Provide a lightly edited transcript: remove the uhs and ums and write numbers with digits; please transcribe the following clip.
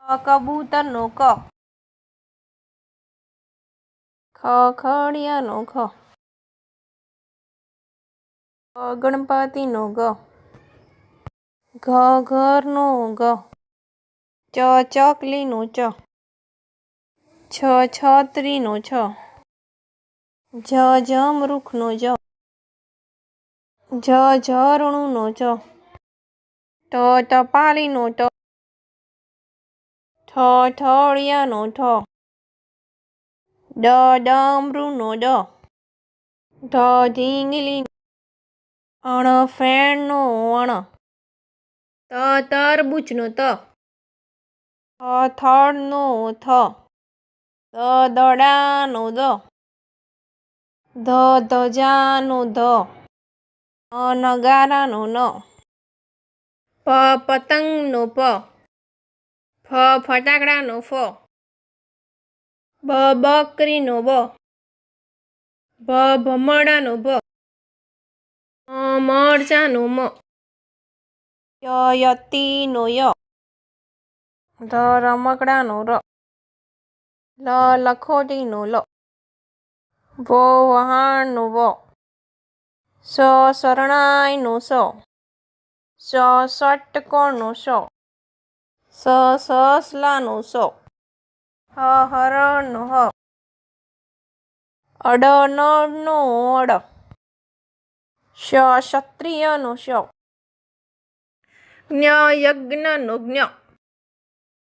કબૂતરનો ક, ખડિયાનો ખ, ગણપતિનો ગ, ઘરનો ગ, ચકલીનો ચ, છત્રીનો છ, જમરૂખનો જ, ઝરણુનો જ, ટપાલીનો ટ, ઠળિયાનો ઠ, ડમરૂનો ડ, ઢીંગલીનો, ફેણનો અણ, તરબૂચનો ત, થળનો થ, દડાનો દ, ધજાનો ધ, નગારાનો ન, પતંગનો પ, ફટાકડાનો ફ, બકરીનો બ, ભમરડાનો ભ, મરચાંનો મ, યતીનો ય, રમકડાનો ર, લખોટીનો લ, વહાણનો વ, શરણાઈનો સ, ષટ્કોણનો શ, સસલાનો સ, હરણનો હ, અડનળનો અડ, ક્ષત્રિયનો ક્ષ, યજ્ઞનો જ્ઞ.